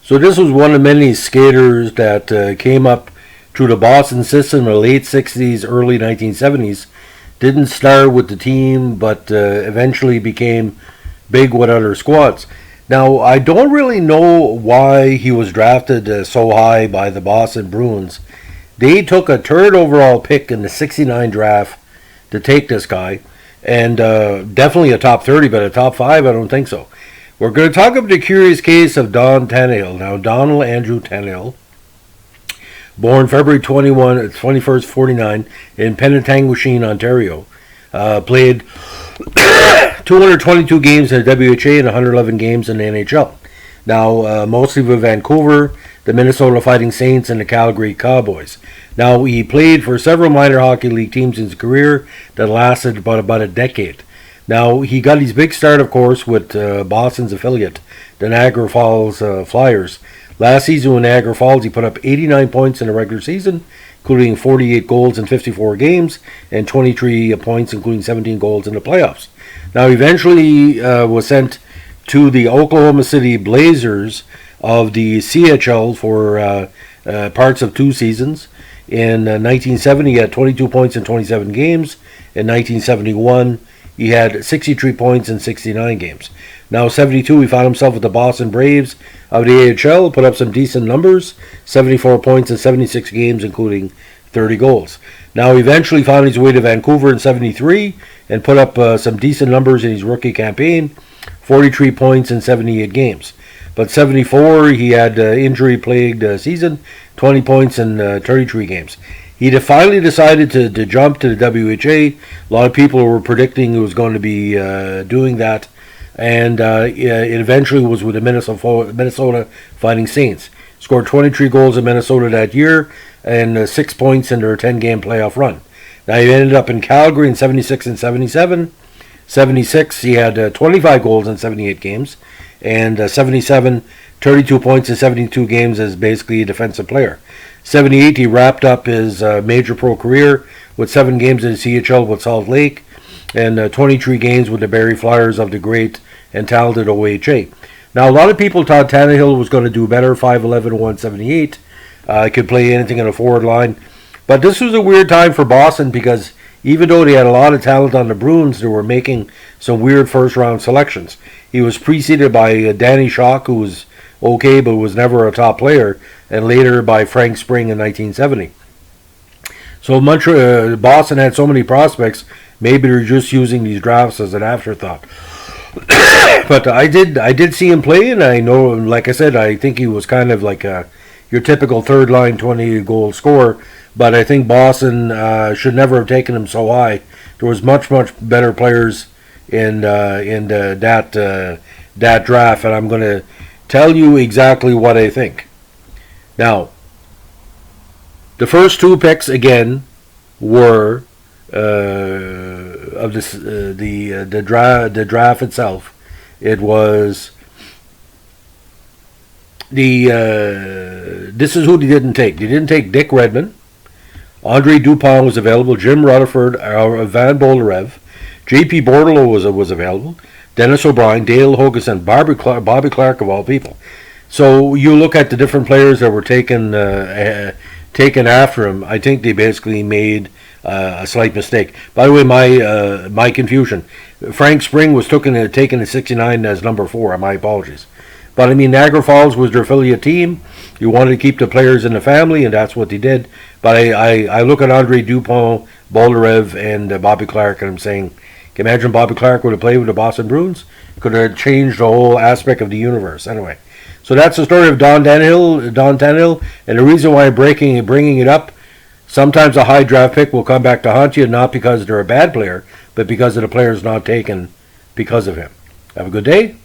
So this was one of many skaters that came up through the Boston system in the late 60s, early 1970s. Didn't start with the team, but eventually became big with other squads. Now, I don't really know why he was drafted so high by the Boston Bruins. They took a third overall pick in the 69 draft to take this guy, and definitely a top 30, but a top 5, I don't think so. We're going to talk about the curious case of Don Tannahill. Now, Donald Andrew Tannahill, born February 21st, 49, in Penetanguishene, Ontario, played 222 games in the WHA and 111 games in the NHL. Now, mostly with Vancouver, the Minnesota Fighting Saints, and the Calgary Cowboys. Now, he played for several minor hockey league teams in his career that lasted about a decade. Now, he got his big start, of course, with Boston's affiliate, the Niagara Falls Flyers. Last season with Niagara Falls, he put up 89 points in the regular season, including 48 goals in 54 games, and 23 points, including 17 goals in the playoffs. Now, eventually was sent to the Oklahoma City Blazers of the CHL for parts of 2 seasons. In 1970, he had 22 points in 27 games. In 1971, he had 63 points in 69 games. Now, 72, he found himself with the Boston Braves of the AHL, put up some decent numbers, 74 points in 76 games, including 30 goals. Now, he eventually found his way to Vancouver in 73 and put up some decent numbers in his rookie campaign, 43 points in 78 games. But 74, he had injury-plagued season, 20 points in 33 games. He finally decided to jump to the WHA. A lot of people were predicting he was going to be doing that, and it eventually was with the Minnesota Fighting Saints. Scored 23 goals in Minnesota that year and 6 points in their 10-game playoff run. Now, he ended up in Calgary in 76 and 77. 76, he had 25 goals in 78 games, and 77, 32 points in 72 games as basically a defensive player. 78, he wrapped up his major pro career with 7 games in the CHL with Salt Lake and 23 games with the Barrie Flyers of the great and talented OHA. Now, a lot of people thought Tannahill was going to do better, 5'11", 178. Could play anything in a forward line. But this was a weird time for Boston because even though they had a lot of talent on the Bruins, they were making some weird first-round selections. He was preceded by Danny Schock, who was okay but was never a top player, and later by Frank Spring in 1970. So Boston had so many prospects, maybe they're just using these drafts as an afterthought. But I did see him play, and I know, like I said, I think he was kind of like your typical third-line 20-goal scorer, but I think Boston should never have taken him so high. There was much better players in that draft, and I'm going to tell you exactly what I think. Now, the first 2 picks again were of this the draft itself. It was this is who they didn't take. They didn't take Dick Redmond. Andre Dupont was available. Jim Rutherford, Van Bolderev, J.P. Bordelot was available. Dennis O'Brien, Dale Hogason, Bobby Clark of all people. So you look at the different players that were taken after him. I think they basically made a slight mistake. By the way, my confusion. Frank Spring was taken at 69 as number 4. My apologies. But I mean, Niagara Falls was their affiliate team. You wanted to keep the players in the family, and that's what they did. But I look at Andre Dupont, Bolderev, and Bobby Clark, and I'm saying, can you imagine Bobby Clark would have played with the Boston Bruins? Could have changed the whole aspect of the universe. Anyway, so that's the story of Don Tannahill, and the reason why I'm bringing it up. Sometimes a high draft pick will come back to haunt you, not because they're a bad player, but because of the players not taken because of him. Have a good day.